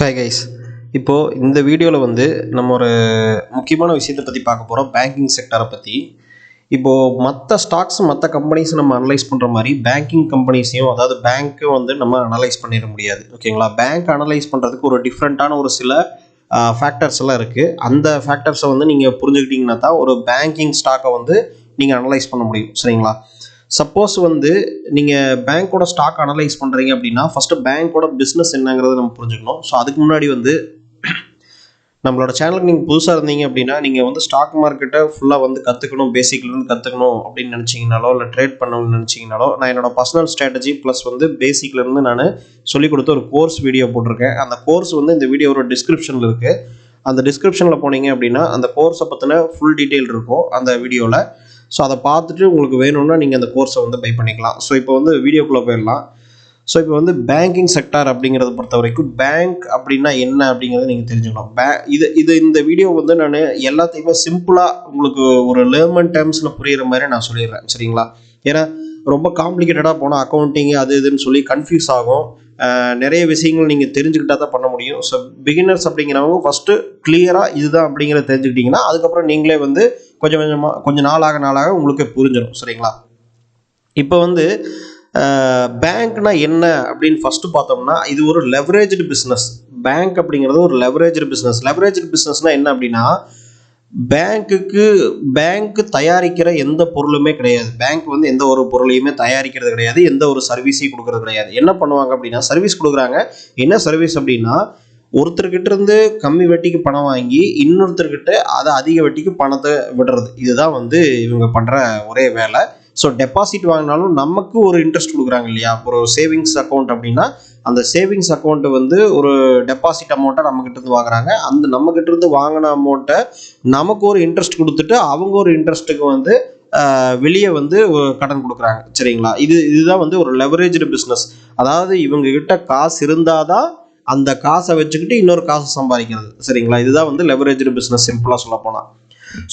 Hi guys. இப்போது இந்த வீடியோவில் வந்து நம்ம ஒரு முக்கியமான விஷயத்தை பற்றி பார்க்க போகிறோம், பேங்கிங் செக்டரை பற்றி. இப்போது மற்ற ஸ்டாக்ஸ் மற்ற கம்பெனிஸ் நம்ம அனலைஸ் பண்ணுற மாதிரி பேங்கிங் கம்பெனிஸையும், அதாவது பேங்க்கும் வந்து நம்ம அனலைஸ் பண்ணிட முடியாது. ஓகேங்களா? பேங்க் அனலைஸ் பண்ணுறதுக்கு ஒரு டிஃப்ரெண்ட்டான ஒரு சில ஃபேக்டர்ஸ் எல்லாம் இருக்குது. அந்த ஃபேக்டர்ஸை வந்து நீங்கள் புரிஞ்சுக்கிட்டிங்கன்னா தான் ஒரு பேங்கிங் ஸ்டாக்கை வந்து நீங்கள் அனலைஸ் பண்ண முடியும். சரிங்களா? சப்போஸ் வந்து நீங்கள் பேங்க்கோட ஸ்டாக் அனலைஸ் பண்ணுறீங்க அப்படின்னா ஃபஸ்ட்டு பேங்க்கோட பிஸ்னஸ் என்னங்கிறத நம்ம புரிஞ்சுக்கணும். ஸோ அதுக்கு முன்னாடி வந்து நம்மளோட சேனலுக்கு நீங்கள் புதுசாக இருந்தீங்க அப்படின்னா நீங்கள் வந்து ஸ்டாக் மார்க்கெட்டை ஃபுல்லாக வந்து கற்றுக்கணும், பேசிக்லேருந்து கற்றுக்கணும் அப்படின்னு நினச்சிங்கனாலோ, இல்லை ட்ரேட் பண்ணணும்னு நினச்சிங்கனாலோ, நான் என்னோட பர்சனல் ஸ்ட்ராட்டஜி ப்ளஸ் வந்து பேசிக்லேருந்து நான் சொல்லிக் கொடுத்த ஒரு கோர்ஸ் வீடியோ போட்டிருக்கேன். அந்த கோர்ஸ் வந்து இந்த வீடியோவோட டிஸ்கிரிப்ஷனில் இருக்குது. அந்த டிஸ்கிரிப்ஷனில் போனீங்க அப்படின்னா அந்த கோர்ஸை பற்றின ஃபுல் டீட்டெயில் இருக்கும் அந்த வீடியோவில். ஸோ அதை பார்த்துட்டு உங்களுக்கு வேணும்னா நீங்கள் அந்த கோர்ஸை வந்து பை பண்ணிக்கலாம். ஸோ இப்போ வந்து வீடியோக்குள்ளே போயிடலாம். ஸோ இப்போ வந்து பேங்கிங் செக்டார் அப்படிங்கிறத பொறுத்த வரைக்கும் பேங்க் அப்படின்னா என்ன அப்படிங்கிறத நீங்கள் தெரிஞ்சுக்கணும். இந்த வீடியோ வந்து நான் எல்லாத்தையுமே சிம்பிளாக உங்களுக்கு ஒரு லேர்மன் டேர்ம்ஸில் புரிகிற மாதிரி நான் சொல்லிடுறேன். சரிங்களா? ஏன்னா ரொம்ப காம்ப்ளிகேட்டடாக போனால் அக்கௌண்டிங் அது இதுன்னு சொல்லி கன்ஃபியூஸ் ஆகும். நிறைய விஷயங்கள் நீங்கள் தெரிஞ்சுக்கிட்டா தான் பண்ண முடியும். ஸோ பிகினர்ஸ் அப்படிங்கிறவங்க ஃபஸ்ட்டு கிளியராக இதுதான் அப்படிங்கிறத தெரிஞ்சுக்கிட்டிங்கன்னா அதுக்கப்புறம் நீங்களே வந்து கொஞ்சம் நாளாக உங்களுக்கு புரிஞ்சிடும். சரிங்களா? இப்போ வந்து பேங்க்னா என்ன அப்படின்னு ஃபஸ்ட்டு பார்த்தோம்னா இது ஒரு லெவரேஜ்டு பிஸ்னஸ். பேங்க் அப்படிங்கிறது ஒரு லெவரேஜ்டு பிஸ்னஸ். லெவரேஜ்டு பிஸ்னஸ்னால் என்ன அப்படின்னா பேங்க் தயாரிக்கிற எந்த பொருளுமே கிடையாது. பேங்க் வந்து எந்த ஒரு பொருளையுமே தயாரிக்கிறது கிடையாது, எந்த ஒரு சர்வீஸையும் கொடுக்கறது கிடையாது. என்ன பண்ணுவாங்க அப்படின்னா சர்வீஸ் கொடுக்குறாங்க. என்ன சர்வீஸ் அப்படின்னா ஒருத்தர்கிட்ட இருந்து கம்மி வட்டிக்கு பணம் வாங்கி இன்னொருத்தர்கிட்ட அதை அதிக வட்டிக்கு பணத்தை விடுறது. இதுதான் வந்து இவங்க பண்ணுற ஒரே வேலை. ஸோ டெபாசிட் வாங்கினாலும் நமக்கு ஒரு இன்ட்ரெஸ்ட் கொடுக்குறாங்க இல்லையா? ஒரு சேவிங்ஸ் அக்கௌண்ட் அப்படின்னா அந்த சேவிங்ஸ் அக்கௌண்ட்டு வந்து ஒரு டெபாசிட் அமௌண்ட்டை நம்மக்கிட்ட இருந்து வாங்குறாங்க. அந்த நம்மக்கிட்ட இருந்து வாங்கின அமௌண்ட்டை நமக்கு ஒரு இன்ட்ரெஸ்ட் கொடுத்துட்டு அவங்க ஒரு இன்ட்ரெஸ்ட்டுக்கு வந்து வெளியே வந்து கடன் கொடுக்குறாங்க. சரிங்களா? இதுதான் வந்து ஒரு லெவரேஜ்டு பிஸ்னஸ். அதாவது இவங்க கிட்ட காசு இருந்தால் தான் அந்த காசை வச்சுக்கிட்டு இன்னொரு காசை சம்பாதிக்கிறது. சரிங்களா? இதுதான் வந்து லெவரேஜ்டு பிஸ்னஸ் சிம்பிளாக சொல்ல போனால்.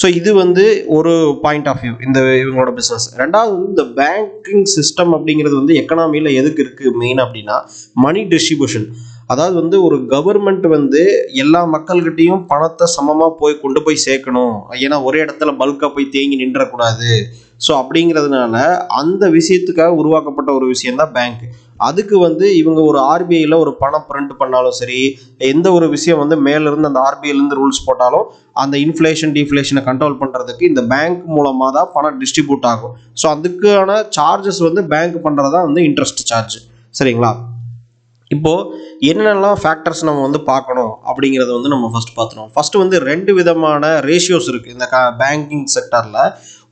ஸோ இது வந்து ஒரு பாயிண்ட் ஆஃப் வியூ இந்த இவங்களோட பிஸ்னஸ். ரெண்டாவது வந்து இந்த பேங்கிங் சிஸ்டம் அப்படிங்கிறது வந்து எக்கனாமியில் எதுக்கு இருக்குது மெயின் அப்படின்னா மணி டிஸ்ட்ரிபியூஷன். அதாவது வந்து ஒரு கவர்மெண்ட் வந்து எல்லா மக்கள்கிட்டையும் பணத்தை சமமாக கொண்டு போய் சேர்க்கணும். ஏன்னா ஒரே இடத்துல பல்காக போய் தேங்கி நின்றக்கூடாது. ஸோ அப்படிங்கிறதுனால அந்த விஷயத்துக்காக உருவாக்கப்பட்ட ஒரு விஷயந்தான் பேங்க். அதுக்கு வந்து இவங்க ஒரு ஆர்பிஐயில் ஒரு பணம் பிரிண்ட் பண்ணாலும் சரி, எந்த ஒரு விஷயம் வந்து மேலேருந்து அந்த ஆர்பிஐலேருந்து ரூல்ஸ் போட்டாலும் அந்த இன்ஃப்ளேஷன் டிஃப்ளேஷனை கண்ட்ரோல் பண்ணுறதுக்கு இந்த பேங்க் மூலமாக தான் பணம் டிஸ்ட்ரிபியூட் ஆகும். ஸோ அதுக்கான சார்ஜஸ் வந்து பேங்க் பண்ணுறதா வந்து இன்ட்ரெஸ்ட் சார்ஜ். சரிங்களா? இப்போது என்னென்னலாம் ஃபேக்டர்ஸ் நம்ம வந்து பார்க்கணும் அப்படிங்கிறத வந்து நம்ம ஃபஸ்ட் பார்த்துருவோம். ஃபஸ்ட்டு வந்து 2 விதமான ரேஷியோஸ் இருக்குது இந்த பேங்கிங் செக்டரில்.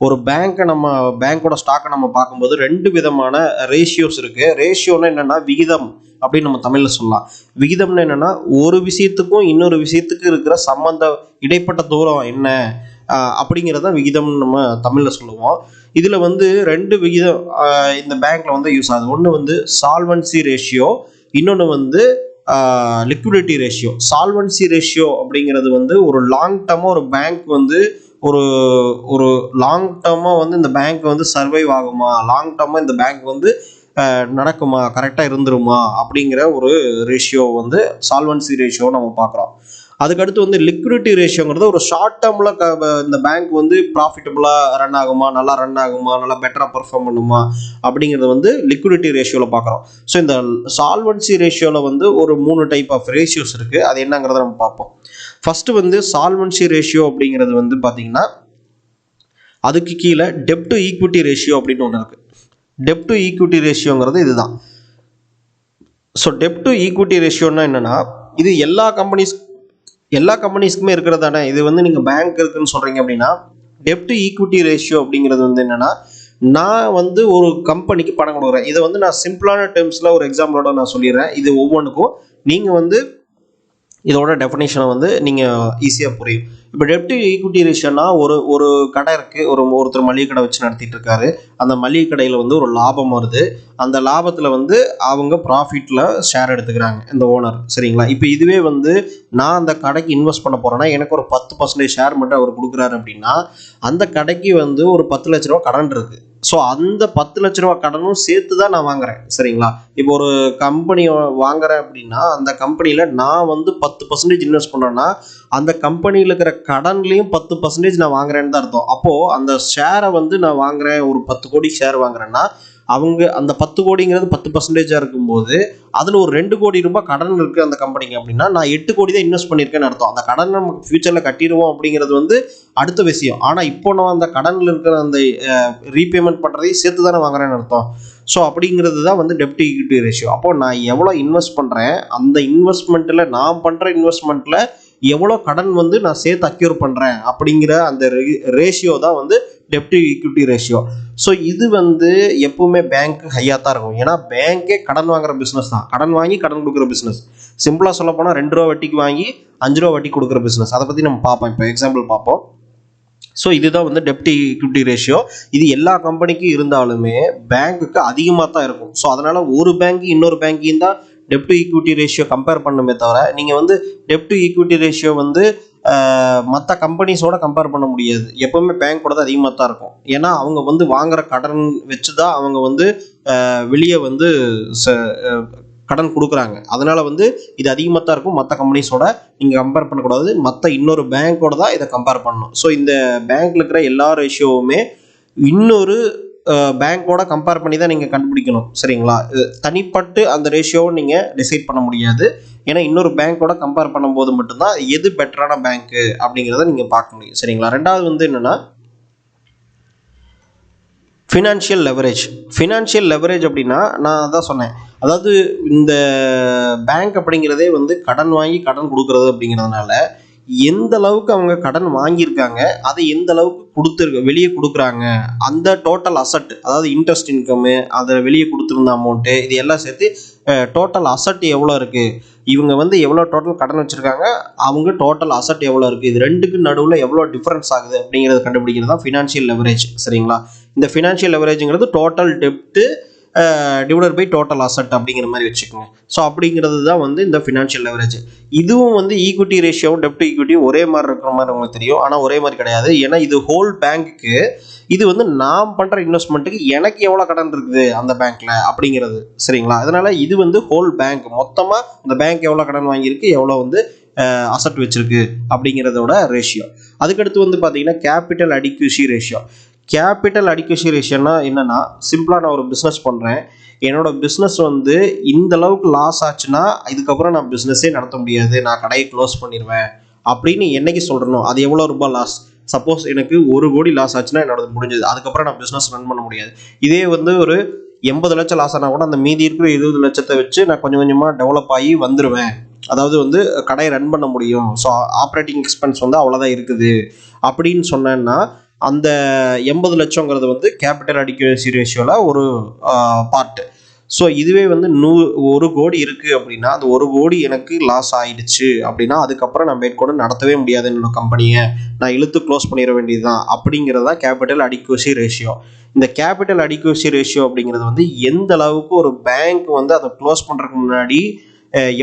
ஒரு பேங்க்கோட ஸ்டாக்கை நம்ம பார்க்கும்போது 2 விதமான ரேஷியோஸ் இருக்குது. ரேஷியோன்னா என்னென்னா விகிதம் அப்படின்னு நம்ம தமிழில் சொல்லலாம். விகிதம்னு என்னென்னா ஒரு விஷயத்துக்கும் இன்னொரு விஷயத்துக்கு இருக்கிற இடைப்பட்ட தூரம் என்ன அப்படிங்கிறத விகிதம்னு நம்ம தமிழில் சொல்லுவோம். இதில் வந்து 2 விகிதம் இந்த பேங்க்கில் வந்து யூஸ் ஆகுது. ஒன்று வந்து சால்வன்சி ரேஷியோ, இன்னொன்று வந்து லிக்விடிட்டி ரேஷியோ. சால்வன்சி ரேஷியோ அப்படிங்கிறது வந்து ஒரு லாங் டர்மாக ஒரு பேங்க் வந்து ஒரு லாங் டர்மாக வந்து இந்த பேங்க் வந்து சர்வைவ் ஆகுமா, லாங் டர்மாக இந்த பேங்க் வந்து நடக்குமா, கரெக்டாக இருந்துருமா அப்படிங்கிற ஒரு ரேஷியோ வந்து சால்வன்சி ரேஷியோ நம்ம பார்க்குறோம். அதுக்கடுத்து வந்து லிக்விடிட்டி ரேஷியோங்கிறது ஒரு ஷார்ட் டேர்மில் இந்த பேங்க் வந்து ப்ராஃபிட்டபுளாக ரன் ஆகுமா, நல்லா ரன் ஆகுமா, நல்லா பெட்டராக பெர்ஃபார்ம் பண்ணுமா அப்படிங்கிறத வந்து லிக்விடிட்டி ரேஷியோவில் பார்க்குறோம். ஸோ இந்த சால்வன்சி ரேஷியோவில் வந்து ஒரு 3 டைப் ஆஃப் ரேஷியோஸ் இருக்குது. அது என்னங்கிறத நம்ம பார்ப்போம். ஃபஸ்ட்டு வந்து சால்வன்சி ரேஷியோ அப்படிங்கிறது வந்து பார்த்திங்கன்னா அதுக்கு கீழே டெப்ட் டு ஈக்விட்டி ரேஷியோ அப்படின்னு ஒன்று இருக்குது. டெப்ட் டு ஈக்விட்டி ரேஷியோங்கிறது இதுதான். ஸோ டெப்ட் டு ஈக்விட்டி ரேஷியோன்னா என்னென்னா இது எல்லா கம்பெனிஸ்க்குமே இருக்கிறதானே. இது வந்து நீங்கள் பேங்க் இருக்குன்னு சொல்கிறீங்க அப்படின்னா டெப்ட் டு ஈக்விட்டி ரேஷியோ அப்படிங்கிறது வந்து என்னென்னா நான் வந்து ஒரு கம்பெனிக்கு பணம் கொடுக்குறேன். இதை வந்து நான் சிம்பிளான டேர்ம்ஸில் ஒரு எக்ஸாம்பிளோட நான் சொல்லிடுறேன். இது ஒவ்வொன்றுக்கும் நீங்கள் வந்து இதோட டெஃபினேஷனை வந்து நீங்கள் ஈஸியாக புரியும். இப்போ டெப்ட் டு ஈக்விட்டி ரேஷியோனா ஒரு கடை இருக்குது, ஒருத்தர் மளிகை கடை வச்சு நடத்திட்டு இருக்காரு. அந்த மளிகை கடையில் வந்து ஒரு லாபம் வருது. அந்த லாபத்தில் வந்து அவங்க ப்ராஃபிட்டில் ஷேர் எடுத்துக்கிறாங்க இந்த ஓனர். சரிங்களா? இப்போ இதுவே வந்து நான் அந்த கடைக்கு இன்வெஸ்ட் பண்ண போகிறேன்னா எனக்கு ஒரு 10% ஷேர் மட்டும் அவர் கொடுக்குறாரு அப்படின்னா அந்த கடைக்கு வந்து ஒரு 10 லட்ச ரூபா கடன் இருக்குது. ஸோ அந்த 10 லட்ச ரூபா கடனும் சேர்த்து தான் நான் வாங்குறேன். சரிங்களா? இப்போ ஒரு கம்பெனி வாங்குறேன் அப்படின்னா அந்த கம்பெனியில் நான் வந்து 10% இன்வெஸ்ட் பண்ணுறேன்னா அந்த கம்பெனியில் இருக்கிற கடன்லையும் 10% நான் வாங்குறேன்னு தான் அர்த்தம். அப்போது அந்த ஷேரை வந்து நான் வாங்குறேன், ஒரு 10 கோடி ஷேர் வாங்குறேன்னா அவங்க அந்த 10 கோடிங்கிறது 10% இருக்கும்போது அதில் ஒரு 2 கோடி ரூபாய் கடன் இருக்குது அந்த கம்பெனிக்கு அப்படின்னா நான் 8 கோடி தான் இன்வெஸ்ட் பண்ணியிருக்கேன்னு அர்த்தம். அந்த கடன் நமக்கு ஃபியூச்சரில் கட்டிடுவோம் அப்படிங்கிறது வந்து அடுத்த விஷயம். ஆனால் இப்போ நான் அந்த கடனில் இருக்கிற அந்த ரீபேமெண்ட் பண்ணுறதையும் சேர்த்து தானே வாங்குறேன்னு அர்த்தம். ஸோ அப்படிங்கிறது தான் வந்து டெப்ட் ஈக்விட்டி ரேஷியோ. அப்போது நான் எவ்வளோ இன்வெஸ்ட் பண்ணுறேன், அந்த இன்வெஸ்ட்மெண்ட்டில் நான் பண்ணுற இன்வெஸ்ட்மெண்ட்டில் எவ்வளோ கடன் வந்து நான் சேர்த்து அக்யூர் பண்ணுறேன் அப்படிங்கிற அந்த ரேஷியோ தான் வந்து டெப்ட் ஈக்விட்டி ரேஷியோ. ஸோ இது வந்து எப்பவுமே பேங்க் ஹையாக தான் இருக்கும். ஏன்னா பேங்கே கடன் வாங்குற பிஸ்னஸ் தான், கடன் வாங்கி கடன் கொடுக்குற பிஸ்னஸ். சிம்பிளாக சொல்ல போனால் 2 ரூபா வட்டிக்கு வாங்கி 5 ரூபா வட்டி கொடுக்குற பிஸ்னஸ். அதை பற்றி நம்ம பார்ப்போம், இப்போ எக்ஸாம்பிள் பார்ப்போம். ஸோ இதுதான் வந்து டெப்ட் ஈக்விட்டி ரேஷியோ. இது எல்லா கம்பெனிக்கும் இருந்தாலுமே பேங்க்குக்கு அதிகமாக தான் இருக்கும். ஸோ அதனால் ஒரு பேங்க் இன்னொரு பேங்கையும் தான் டெப்ட் ஈக்விட்டி ரேஷியோ கம்பேர் பண்ணுமே தவிர நீங்கள் வந்து டெப்ட் ஈக்விட்டி ரேஷியோ வந்து மற்ற கம்பெனிஸோட கம்பேர் பண்ண முடியாது. எப்போவுமே பேங்க்கோட தான் அதிகமாக தான் இருக்கும். ஏன்னா அவங்க வந்து வாங்குற கடன் வச்சு தான் அவங்க வந்து வெளியே வந்து கடன் கொடுக்குறாங்க. அதனால வந்து இது அதிகமாக தான் இருக்கும். மற்ற கம்பெனிஸோட நீங்கள் கம்பேர் பண்ணக்கூடாது, மற்ற இன்னொரு பேங்க்கோட தான் இதை கம்பேர் பண்ணணும். ஸோ இந்த பேங்க்ல இருக்கிற எல்லா ரேஷியோவுமே இன்னொரு பேங்க்கோட கம்பேர் பண்ணி தான் நீங்கள் கண்டுபிடிக்கணும். சரிங்களா? தனிப்பட்டு அந்த ரேஷியோவை நீங்கள் டிசைட் பண்ண முடியாது. ஏன்னா இன்னொரு பேங்க்கோட கம்பேர் பண்ணும்போது மட்டும்தான் எது பெட்டரான பேங்க்கு அப்படிங்கிறத நீங்கள் பார்க்க முடியும். சரிங்களா? ரெண்டாவது வந்து என்னென்னா ஃபினான்ஷியல் லெவரேஜ். ஃபினான்ஷியல் லெவரேஜ் அப்படின்னா நான் அதான் சொன்னேன், அதாவது இந்த பேங்க் அப்படிங்கிறதே வந்து கடன் வாங்கி கடன் கொடுக்கறது அப்படிங்கிறதுனால எந்த அளவுக்கு அவங்க கடன் வாங்கியிருக்காங்க, அதை எந்த அளவுக்கு வெளியே கொடுக்குறாங்க, அந்த டோட்டல் அசட், அதாவது இன்ட்ரெஸ்ட் இன்கம்மு, அதை வெளியே கொடுத்துருந்த அமௌண்ட்டு, இது எல்லாம் சேர்த்து டோட்டல் அசட் எவ்வளோ இருக்குது, இவங்க வந்து எவ்வளோ டோட்டல் கடன் வச்சுருக்காங்க, அவங்க டோட்டல் அசட் எவ்வளோ இருக்குது, இது ரெண்டுக்கு நடுவில் எவ்வளோ டிஃப்ரென்ஸ் ஆகுது அப்படிங்கிறத கண்டுபிடிக்கிறது தான் ஃபினான்ஷியல் லெவரேஜ். சரிங்களா? இந்த ஃபினான்ஷியல் லெவரேஜுங்கிறது டோட்டல் டெப்ட்டு டிவைடட் பை டோட்டல் அசட் அப்படிங்கிற மாதிரி வச்சுக்கோங்க. ஸோ அப்படிங்கிறது தான் வந்து இந்த ஃபினான்ஷியல் லெவரேஜ். இதுவும் வந்து ஈக்விட்டி ரேஷியோவும் டெப்ட் ஈக்விட்டியும் ஒரே மாதிரி இருக்கிற மாதிரி உங்களுக்கு தெரியும், ஆனால் ஒரே மாதிரி கிடையாது. ஏன்னா இது ஹோல் பேங்க்குக்கு, இது வந்து நான் பண்ணுற இன்வெஸ்ட்மெண்ட்டுக்கு எனக்கு எவ்வளோ கடன் இருக்குது அந்த பேங்க்கில் அப்படிங்கிறது. சரிங்களா? அதனால் இது வந்து ஹோல் பேங்க், மொத்தமாக அந்த பேங்க் எவ்வளோ கடன் வாங்கியிருக்கு, எவ்வளோ வந்து அசட் வச்சிருக்கு அப்படிங்கிறதோட ரேஷியோ. அதுக்கடுத்து வந்து பார்த்தீங்கன்னா capital adequacy ratio. Capital adequacy ரேஷியோனா என்னென்னா, சிம்பிளாக நான் ஒரு பிஸ்னஸ் பண்ணுறேன், என்னோட பிஸ்னஸ் வந்து இந்த அளவுக்கு லாஸ் ஆச்சுன்னா இதுக்கப்புறம் நான் பிஸ்னஸே நடத்த முடியாது, நான் கடையை க்ளோஸ் பண்ணிடுவேன் அப்படின்னு என்னைக்கு சொல்கிறனோ அது எவ்வளோ ரூபாய் லாஸ். சப்போஸ் எனக்கு 1 கோடி லாஸ் ஆச்சுன்னா என்னோட முடிஞ்சது, அதுக்கப்புறம் நான் பிஸ்னஸ் ரன் பண்ண முடியாது. இதே வந்து ஒரு 80 லட்சம் லாஸ் ஆனால் கூட அந்த மீதி இருக்கிற 20 லட்சத்தை வச்சு நான் கொஞ்சம் கொஞ்சமாக டெவலப் ஆகி வந்துடுவேன், அதாவது வந்து கடையை ரன் பண்ண முடியும். ஸோ ஆப்ரேட்டிங் எக்ஸ்பென்ஸ் வந்து அவ்வளோதான் இருக்குது அப்படின்னு சொன்னேன்னா அந்த 80 லட்சங்கிறது வந்து கேபிட்டல் அடிக்யூசி ரேஷியோவில் ஒரு பார்ட்டு. ஸோ இதுவே வந்து 1 கோடி இருக்குது அப்படின்னா அந்த 1 கோடி எனக்கு லாஸ் ஆயிடுச்சு அப்படின்னா அதுக்கப்புறம் நான் மேற்கொண்டு நடத்தவே முடியாது என்னோட கம்பெனியை, நான் இழுத்து க்ளோஸ் பண்ணிட வேண்டியது தான் அப்படிங்கிறது தான் கேபிட்டல் அடிக்யூசி ரேஷியோ. இந்த கேபிட்டல் அடிக்யூசி ரேஷியோ அப்படிங்கிறது வந்து எந்த அளவுக்கு ஒரு பேங்க் வந்து அதை க்ளோஸ் பண்ணுறதுக்கு முன்னாடி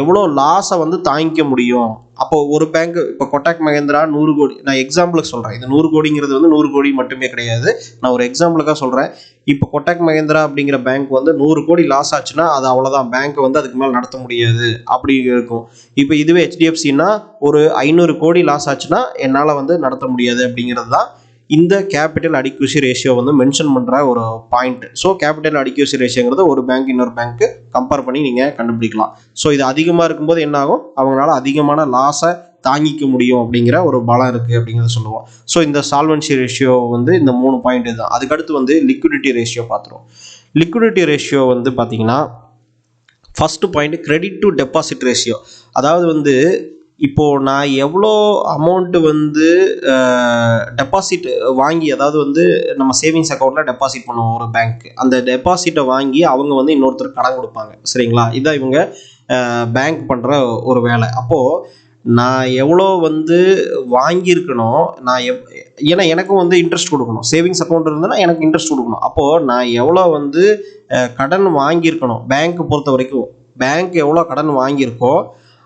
எவ்வளோ லாஸை வந்து தாங்கிக்க முடியும். அப்போது ஒரு பேங்க், இப்போ கொட்டாக் மஹேந்திரா 100 கோடி, நான் எக்ஸாம்பிளுக்கு சொல்கிறேன், இது 100 கோடிங்கிறது வந்து 100 கோடி மட்டுமே கிடையாது, நான் ஒரு எக்ஸாம்பிளுக்காக சொல்கிறேன். இப்போ கொட்டாக் மஹேந்திரா அப்படிங்கிற பேங்க் வந்து 100 கோடி லாஸ் ஆச்சுன்னா அது அவ்வளோதான், பேங்க் வந்து அதுக்கு மேலே நடத்த முடியாது அப்படி இருக்கும். இப்போ இதுவே HDFCனா ஒரு 500 கோடி லாஸ் ஆச்சுன்னா என்னால் வந்து நடத்த முடியாது அப்படிங்கிறது தான் இந்த கேபிட்டல் அடிக்யூசி ரேஷியோ வந்து மென்ஷன் பண்ணுற ஒரு பாயிண்ட். ஸோ கேபிட்டல் அடிக்யூசி ரேஷியோங்கிறது ஒரு பேங்க் இன்னொரு பேங்க்கு கம்பேர் பண்ணி நீங்கள் கண்டுபிடிக்கலாம். ஸோ இது அதிகமாக இருக்கும்போது என்ன ஆகும், அவங்களால அதிகமான லாஸை தாங்கிக்க முடியும் அப்படிங்கிற ஒரு பலம் இருக்குது அப்படிங்கிறத சொல்லுவோம். ஸோ இந்த சால்வன்சி ரேஷியோ வந்து இந்த 3 பாயிண்ட் தான். அதுக்கடுத்து வந்து லிக்விடிட்டி ரேஷியோ பார்த்துருவோம். லிக்விடிட்டி ரேஷியோ வந்து பார்த்தீங்கன்னா first point credit to deposit ratio. அதாவது வந்து இப்போது நான் எவ்வளோ அமௌண்ட்டு வந்து டெபாசிட் வாங்கி, அதாவது வந்து நம்ம சேவிங்ஸ் அக்கௌண்ட்டில் டெபாசிட் பண்ணுவோம் ஒரு பேங்க்கு, அந்த டெபாசிட்டை வாங்கி அவங்க வந்து இன்னொருத்தருக்கு கடன் கொடுப்பாங்க. சரிங்களா? இதான் இவங்க பேங்க் பண்ணுற ஒரு வேலை. அப்போது நான் எவ்வளோ வந்து வாங்கியிருக்கணும், நான் ஏன்னா எனக்கும் வந்து இன்ட்ரெஸ்ட் கொடுக்கணும், சேவிங்ஸ் அக்கௌண்ட் இருந்ததுன்னா எனக்கு இன்ட்ரெஸ்ட் கொடுக்கணும். அப்போது நான் எவ்வளோ வந்து கடன் வாங்கியிருக்கணும், பேங்க்கு பொறுத்த வரைக்கும் பேங்க் எவ்வளோ கடன் வாங்கியிருக்கோ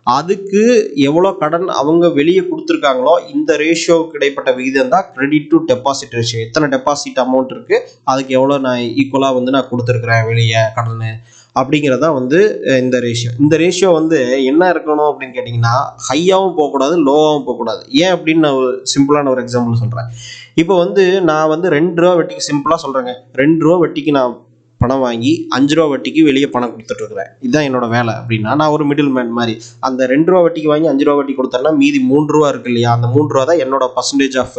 அதுக்கு எவ்வளோ கடன் அவங்க வெளியே கொடுத்துருக்காங்களோ இந்த ரேஷியோவுக்கு இடைப்பட்ட விகிதம் தான் கிரெடிட் டு டெபாசிட் ரேஷியோ. எத்தனை டெபாசிட் அமௌண்ட் இருக்கு, அதுக்கு எவ்வளோ நான் ஈக்குவலாக வந்து நான் கொடுத்துருக்குறேன் வெளியே கடன் அப்படிங்கிறதா வந்து இந்த ரேஷியோ. இந்த ரேஷியோ வந்து என்ன இருக்கணும் அப்படின்னு கேட்டிங்கன்னா, ஹையாகவும் போகக்கூடாது, லோவாகவும் போகக்கூடாது. ஏன் அப்படின்னு நான் ஒரு சிம்பிளான ஒரு எக்ஸாம்பிள் சொல்கிறேன். இப்போ வந்து நான் வந்து 2 ரூபா வட்டிக்கு, சிம்பிளாக சொல்கிறேங்க, 2 ரூபா வட்டிக்கு நான் பணம் வாங்கி 5 ரூபா வட்டிக்கு வெளியே பணம் கொடுத்துட்டு இருக்கிறேன். இதுதான் என்னோட வேலை அப்படின்னா, நான் ஒரு மிடில் மேன் மாதிரி. அந்த 2 ரூபா வட்டிக்கு வாங்கி 5 ரூபா வட்டி கொடுத்தேன்னா மீதி 3 ரூபா இருக்கு இல்லையா, அந்த 3 ரூபா தான் என்னோட பர்சன்டேஜ் ஆஃப்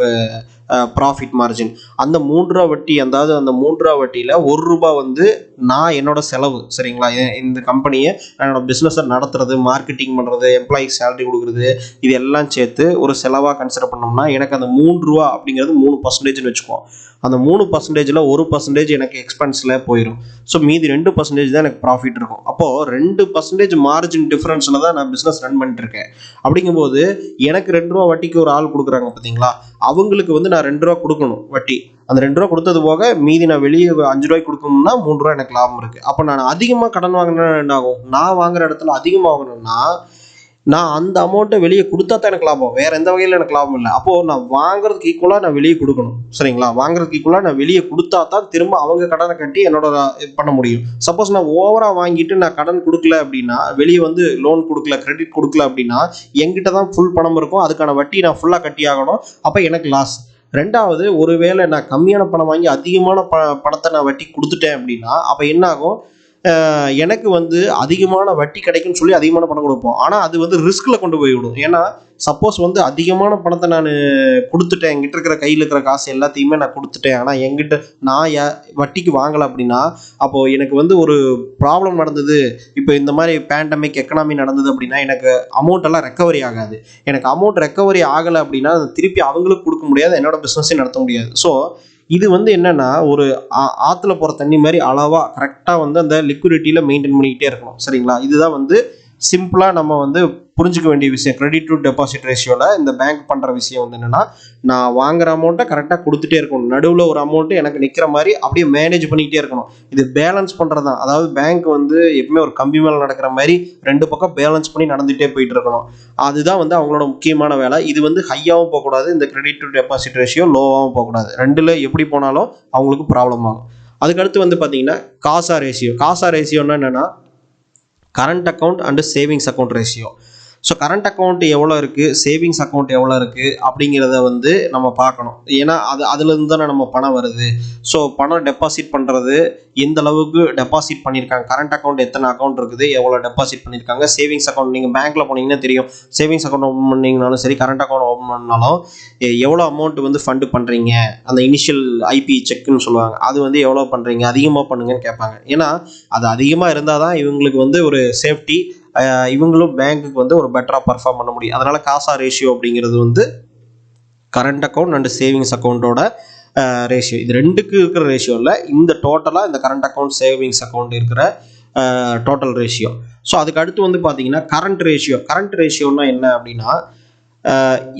ப்ராஃபிட் மார்ஜின். அந்த 3 ரூபா வட்டி, அதாவது அந்த 3 ரூபா வட்டியில் 1 ரூபா வந்து நான் என்னோட செலவு, சரிங்களா, இந்த கம்பெனியை என்னோட பிஸ்னஸை நடத்துறது, மார்க்கெட்டிங் பண்ணுறது, எம்ப்ளாயிக்கு சேலரி கொடுக்குறது, இது எல்லாம் சேர்த்து ஒரு செலவாக கன்சிடர் பண்ணோம்னா எனக்கு அந்த 3 ரூபா அப்படிங்கிறது 3% வச்சுக்குவோம். அந்த 3%ல் 1% எனக்கு எக்ஸ்பென்ஸில் போயிடும். ஸோ மீதி 2% தான் எனக்கு ப்ராஃபிட் இருக்கும். அப்போது 2% மார்ஜின் டிஃப்ரென்ஸில் தான் நான் பிஸ்னஸ் ரன் பண்ணிட்டு இருக்கேன். அப்படிங்கும்போது எனக்கு 2 ரூபா வட்டிக்கு ஒரு ஆள் கொடுக்குறாங்க பார்த்தீங்களா, அவங்களுக்கு வந்து நான் 2 ரூபா கொடுக்கணும் வட்டி. அந்த 2 ரூபா கொடுத்தது போக மீதி நான் வெளியே 5 ரூபாய்க்கு கொடுக்கணும்னா 3 ரூபா எனக்கு லாபம் இருக்குது. அப்போ நான் அதிகமாக கடன் வாங்கினா என்ன ஆகும், நான் வாங்குற இடத்துல அதிகமாக வாங்கணும்னா நான் அந்த அமௌண்ட்டை வெளியே கொடுத்தா தான் எனக்கு லாபம், வேற எந்த வகையில் எனக்கு லாபம் இல்லை. அப்போது நான் வாங்குறதுக்கு ஈக்குவலாக நான் வெளியே கொடுக்கணும், சரிங்களா, வாங்குறதுக்கு ஈக்குவலாக நான் வெளியே கொடுத்தா தான் திரும்ப அவங்க கடனை கட்டி என்னோட பண்ண முடியும். சப்போஸ் நான் ஓவராக வாங்கிட்டு நான் கடன் கொடுக்கல அப்படின்னா, வெளியே வந்து லோன் கொடுக்கல, கிரெடிட் கொடுக்கல அப்படின்னா என்கிட்ட தான் ஃபுல் பணம் இருக்கும், அதுக்கான வட்டி நான் ஃபுல்லாக கட்டி ஆகணும், அப்போ எனக்கு லாஸ். ரெண்டாவது, ஒருவேளை நான் கம்மியான பணம் வாங்கி அதிகமான பணத்தை நான் வட்டி கொடுத்துட்டேன் அப்படின்னா அப்போ என்ன ஆகும், எனக்கு வந்து அதிகமான வட்டி கிடைக்கும்னு சொல்லி அதிகமான பணம் கொடுப்போம். ஆனால் அது வந்து ரிஸ்கில் கொண்டு போய் விடும். ஏன்னா சப்போஸ் வந்து அதிகமான பணத்தை நான் கொடுத்துட்டேன், என்கிட்ட இருக்கிற கையில் இருக்கிற காசு எல்லாத்தையுமே நான் கொடுத்துட்டேன், ஆனால் என்கிட்ட நான் வட்டிக்கு வாங்கலை அப்படின்னா அப்போது எனக்கு வந்து ஒரு ப்ராப்ளம் நடந்தது. இப்போ இந்த மாதிரி பேண்டமிக் எக்கனாமி நடந்தது அப்படின்னா எனக்கு அமௌண்ட் எல்லாம் ரெக்கவரி ஆகாது. எனக்கு அமௌண்ட் ரெக்கவரி ஆகலை அப்படின்னா திருப்பி அவங்களுக்கு கொடுக்க முடியாது, என்னோட பிஸ்னஸையும் நடத்த முடியாது. ஸோ இது வந்து என்னன்னா, ஒரு ஆற்றுல போகிற தண்ணி மாதிரி அளவாக கரெக்டாக வந்து அந்த லிக்விடிட்டியில் மெயின்டைன் பண்ணிக்கிட்டே இருக்கணும், சரிங்களா. இதுதான் வந்து சிம்பிளாக நம்ம வந்து புரிஞ்சுக்க வேண்டிய விஷயம். கிரெடிட் டு டெபாசிட் ரேஷியோவில் இந்த பேங்க் பண்ணுற விஷயம் வந்து என்னென்னா, நான் வாங்குற அமௌண்ட்டை கரெக்டாக கொடுத்துட்டே இருக்கணும், நடுவில் ஒரு அமௌண்ட்டு எனக்கு நிற்கிற மாதிரி அப்படியே மேனேஜ் பண்ணிக்கிட்டே இருக்கணும். இது பேலன்ஸ் பண்ணுறது தான். அதாவது பேங்க் வந்து எப்பவுமே ஒரு கம்பி மேலே நடக்கிற மாதிரி 2 பக்கம் பேலன்ஸ் பண்ணி நடந்துகிட்டே போயிட்டு இருக்கணும். அதுதான் வந்து அவங்களோட முக்கியமான வேலை. இது வந்து ஹையாகவும் போகக்கூடாது, இந்த கிரெடிட் டு டெபாசிட் ரேஷியோ லோவாகவும் போகக்கூடாது. 2ல் எப்படி போனாலும் அவங்களுக்கு ப்ராப்ளம் ஆகும். அதுக்கடுத்து வந்து பார்த்தீங்கன்னா காசா ரேஷியோ. காசா ரேஷியோன்னா என்னென்னா, current account and savings account ratio. So current account எவ்வளோ இருக்குது, சேவிங்ஸ் அக்கௌண்ட் எவ்வளோ இருக்குது அப்படிங்கிறத வந்து நம்ம பார்க்கணும். ஏன்னா அதுலேருந்து தானே நம்ம பணம் வருது. ஸோ பணம் டெபாசிட் பண்ணுறது எந்த அளவுக்கு டெபாசிட் பண்ணியிருக்காங்க, கரண்ட் அக்கௌண்ட் எத்தனை அக்கௌண்ட் இருக்குது, எவ்வளோ டெபாசிட் பண்ணியிருக்காங்க, சேவிங்ஸ் அக்கௌண்ட் நீங்கள் பேங்க்கில் போனீங்கன்னா தெரியும், சேவிங்ஸ் அக்கௌண்ட் ஓப்பன் பண்ணிங்கனாலும் சரி, கரண்ட் அக்கௌண்ட் ஓப்பன் பண்ணாலும் எவ்வளோ அமௌண்ட் வந்து ஃபண்டு பண்ணுறீங்க, அந்த இனிஷியல் ஐபி செக்குன்னு சொல்லுவாங்க, அது வந்து எவ்வளோ பண்ணுறீங்க, அதிகமாக பண்ணுங்கன்னு கேட்பாங்க. ஏன்னா அது அதிகமாக இருந்தால் தான் இவங்களுக்கு வந்து ஒரு சேஃப்டி, இவங்களும் பேங்க்குக்கு வந்து ஒரு பெட்டராக பர்ஃபார்ம் பண்ண முடியும். அதனால் காசா ரேஷியோ அப்படிங்கிறது வந்து கரண்ட் அக்கௌண்ட் அண்ட் சேவிங்ஸ் அக்கௌண்ட்டோட ரேஷியோ. இது 2க்கு இருக்கிற ரேஷியோ இல்லை, இந்த டோட்டலாக இந்த கரண்ட் அக்கௌண்ட் சேவிங்ஸ் அக்கௌண்ட் இருக்கிற டோட்டல் ரேஷியோ. ஸோ அதுக்கு அடுத்து வந்து பார்த்தீங்கன்னா கரண்ட் ரேஷியோ. கரண்ட் ரேஷியோன்னா என்ன அப்படின்னா,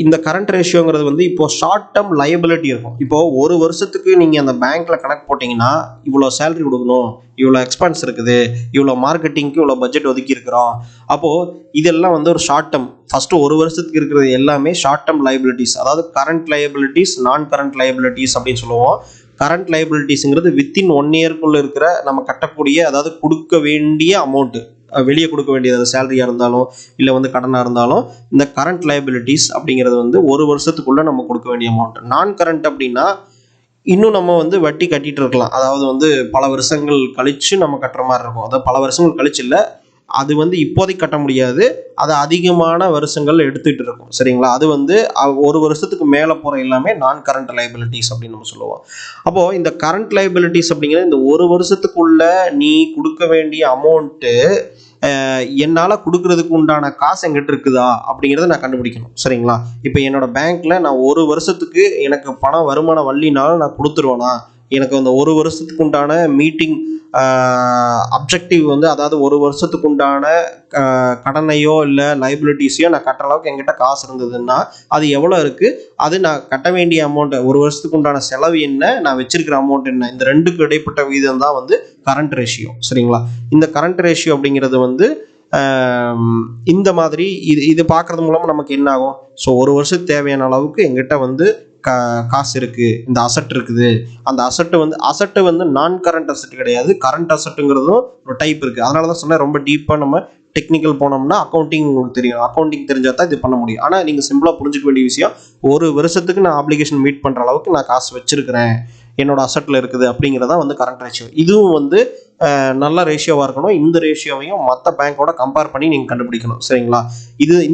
இந்த கரண்ட் ரேஷியோங்கிறது வந்து இப்போ ஷார்ட் டேர்ம் லைபிலிட்டி இருக்கும். இப்போது ஒரு வருஷத்துக்கு நீங்கள் அந்த பேங்க்கில் கணக்கு போட்டிங்கன்னா இவ்வளோ சேலரி கொடுக்கணும், இவ்வளோ எக்ஸ்பென்ஸ் இருக்குது, இவ்வளோ மார்க்கெட்டிங்க்கு இவ்வளோ பட்ஜெட் ஒதுக்கி இருக்கிறோம். அப்போது இதெல்லாம் வந்து ஒரு ஷார்ட் டேர்ம், ஃபஸ்ட்டு ஒரு வருஷத்துக்கு இருக்கிறது எல்லாமே ஷார்ட் டேர்ம் லைபிலிட்டிஸ், அதாவது கரண்ட் லைபிலிட்டிஸ், நான் கரண்ட் லைபிலிட்டிஸ் அப்படின்னு சொல்லுவோம். கரண்ட் லைபிலிட்டிஸுங்கிறது வித்தின் 1 இயர்க்குள்ளே இருக்கிற நம்ம கட்டக்கூடிய, அதாவது கொடுக்க வேண்டிய அமௌண்ட்டு, வெளியே கொடுக்க வேண்டியது சேலரியாக இருந்தாலும் இல்லை வந்து கடனாக இருந்தாலும், இந்த கரண்ட் லைபிலிட்டிஸ் அப்படிங்கிறது வந்து ஒரு வருஷத்துக்குள்ளே நம்ம கொடுக்க வேண்டிய அமௌண்ட். நான் கரண்ட் அப்படின்னா இன்னும் நம்ம வந்து வட்டி கட்டிகிட்டு இருக்கலாம், அதாவது வந்து பல வருஷங்கள் கழித்து நம்ம கட்டுற மாதிரி இருக்கும். அதாவது பல வருஷங்கள் கழிச்சு இல்லை, அது வந்து இப்போதைக்கு கட்ட முடியாது, அது அதிகமான வருஷங்கள் எடுத்துகிட்டு இருக்கும், சரிங்களா. அது வந்து ஒரு வருஷத்துக்கு மேலே போகிற எல்லாமே நான் கரண்ட் லைபிலிட்டிஸ் அப்படின்னு நம்ம சொல்லுவோம். அப்போது இந்த கரண்ட் லைபிலிட்டிஸ் அப்படிங்கிறது இந்த ஒரு வருஷத்துக்குள்ளே நீ கொடுக்க வேண்டிய அமௌண்ட்டு என்னால் கொடுக்கறதுக்கு உண்டான காசு எங்கிட்ட இருக்குதா அப்படிங்கிறத நான் கண்டுபிடிக்கணும், சரிங்களா. இப்போ என்னோட பேங்க்கில் நான் ஒரு வருஷத்துக்கு எனக்கு பணம் வருமானம் வரலினாலும் நான் கொடுத்துருவேனா, எனக்கு அந்த ஒரு வருஷத்துக்கு உண்டான மீட்டிங் அப்ஜெக்டிவ் வந்து, அதாவது ஒரு வருஷத்துக்கு உண்டான கடனையோ இல்லை லைபிலிட்டிஸையோ நான் கட்டுற அளவுக்கு என்கிட்ட காசு இருந்ததுன்னா அது எவ்வளோ இருக்குது, அது நான் கட்ட வேண்டிய அமௌண்ட்டு, ஒரு வருஷத்துக்கு உண்டான செலவு என்ன, நான் வச்சிருக்கிற அமௌண்ட் என்ன, இந்த 2க்கு இடைப்பட்ட விகிதம் தான் வந்து கரண்ட் ரேஷியோ, சரிங்களா. இந்த கரண்ட் ரேஷியோ அப்படிங்கிறது வந்து இந்த மாதிரி இது பார்க்கறது மூலமாக நமக்கு என்ன ஆகும்? ஸோ ஒரு வருஷத்துக்கு தேவையான அளவுக்கு எங்கிட்ட வந்து காசு இருக்குது, இந்த அசட் இருக்குது. அந்த அசட்டு வந்து நான் கரண்ட் அசட் கிடையாது, கரண்ட் அசட்டுங்கிறதும் ஒரு டைப் இருக்குது. அதனால தான் சொன்னேன் ரொம்ப டீப்பாக நம்ம டெக்னிக்கல் போனோம்னா அக்கௌண்டிங் உங்களுக்கு தெரியும், அக்கௌண்டிங் தெரிஞ்சால் தான் இது பண்ண முடியும். ஆனால் நீங்கள் சிம்பிளாக புரிஞ்சிக்க வேண்டிய விஷயம், ஒரு வருஷத்துக்கு நான் ஆப்ளிகேஷன் மீட் பண்ணுற அளவுக்கு நான் காசு வச்சிருக்கிறேன், என்னோட அசட்டில் இருக்குது அப்படிங்கிறதா வந்து கரண்ட் ரேஷியோ. இதுவும் வந்து நல்ல ரேஷியோவாக இருக்கணும். இந்த ரேஷியோவையும் மற்ற பேங்க்கோட கம்பேர் பண்ணி நீங்கள் கண்டுபிடிக்கணும். சரிங்களா?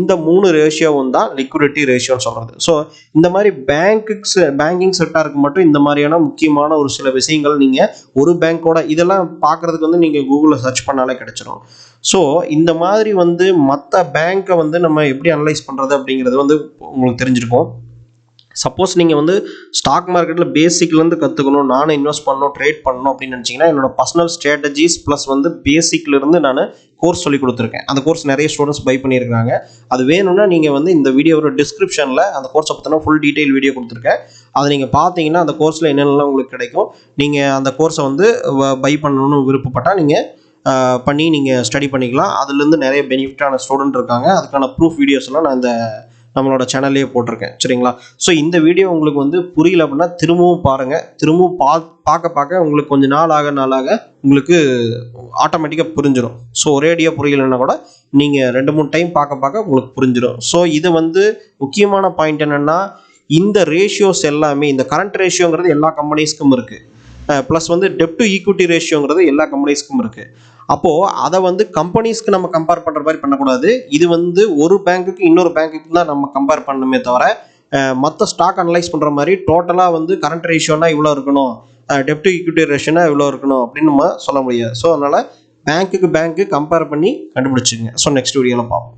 இந்த 3 ரேஷியோவும் தான் லிக்விடிட்டி ரேஷியோன்னு சொல்கிறது. ஸோ இந்த மாதிரி பேங்கிங் செக்டாருக்கு மட்டும் இந்த மாதிரியான முக்கியமான ஒரு சில விஷயங்கள் நீங்கள் ஒரு பேங்க்கோட இதெல்லாம் பார்க்குறதுக்கு வந்து நீங்கள் கூகுளில் சர்ச் பண்ணாலே கிடைச்சிடும். ஸோ இந்த மாதிரி வந்து மற்ற பேங்க்கை வந்து நம்ம எப்படி அனலைஸ் பண்ணுறது அப்படிங்கிறது வந்து உங்களுக்கு தெரிஞ்சிருக்கும். சப்போஸ் நீங்கள் வந்து ஸ்டாக் மார்க்கெட்டில் பேசிக்லேருந்து கற்றுக்கணும், நானும் இன்வெஸ்ட் பண்ணணும், ட்ரேட் பண்ணணும் அப்படின்னு நினச்சிங்கன்னா என்னோட பர்சனல் ஸ்ட்ராட்டஜிஸ் ப்ளஸ் வந்து பேசிக்லேருந்து நான் கோர்ஸ் சொல்லி கொடுத்துருக்கேன். அந்த கோர்ஸ் நிறைய ஸ்டூடெண்ட்ஸ் பை பண்ணியிருக்காங்க. அது வேணும்னா நீங்கள் வந்து இந்த வீடியோவோட டிஸ்கிரிப்ஷனில் அந்த கோர்ஸை பற்றின ஃபுல் டீட்டெயில் வீடியோ கொடுத்துருக்கேன். அதை நீங்கள் பார்த்தீங்கன்னா அந்த கோர்ஸில் என்னென்னலாம் உங்களுக்கு கிடைக்கும், நீங்கள் அந்த கோர்ஸை வந்து பை பண்ணணும்னு விருப்பப்பட்டால் நீங்கள் பண்ணி நீங்கள் ஸ்டடி பண்ணிக்கலாம். அதுலேருந்து நிறைய பெனிஃபிட்டான ஸ்டூடெண்ட் இருக்காங்க. அதுக்கான ப்ரூஃப் வீடியோஸ்லாம் நான் இந்த நம்மளோட சேனல்லே போட்டிருக்கேன். சரிங்களா? ஸோ இந்த வீடியோ உங்களுக்கு வந்து புரியல அப்படின்னா திரும்பவும் பாருங்கள். திரும்பவும் பார்க்க உங்களுக்கு கொஞ்சம் நாளாக உங்களுக்கு ஆட்டோமேட்டிக்காக புரிஞ்சிடும். ஸோ ஒரேடியாக புரியலைன்னா கூட நீங்கள் 2-3 டைம் பார்க்க உங்களுக்கு புரிஞ்சிடும். ஸோ இது வந்து முக்கியமான பாயிண்ட் என்னென்னா, இந்த ரேஷியோஸ் எல்லாமே, இந்த கரண்ட் ரேஷியோங்கிறது எல்லா கம்பெனிஸ்க்கும் இருக்குது. ப்ளஸ் வந்து டெப்ட் டு ஈக்விட்டி ரேஷியோங்கிறது எல்லா கம்பெனிஸ்க்கும் இருக்குது. அப்போது அதை வந்து கம்பெனிஸ்க்கு நம்ம கம்பேர் பண்ணுற மாதிரி பண்ணக்கூடாது. இது வந்து ஒரு பேங்க்குக்கு இன்னொரு பேங்க்குக்கு தான் நம்ம கம்பேர் பண்ணணுமே தவிர மற்ற ஸ்டாக் அனலைஸ் பண்ணுற மாதிரி டோட்டலாக வந்து கரண்ட் ரேஷியோனா இவ்வளோ இருக்கணும், டெப்ட் டு ஈக்விட்டி ரேஷியோனா இவ்வளோ இருக்கணும் அப்படின்னு நம்ம சொல்ல முடியாது. ஸோ அதனால் பேங்க்குக்கு கம்பேர் பண்ணி கண்டுபிடிச்சிங்க. ஸோ நெக்ஸ்ட் வீடியோவில் பார்ப்போம்.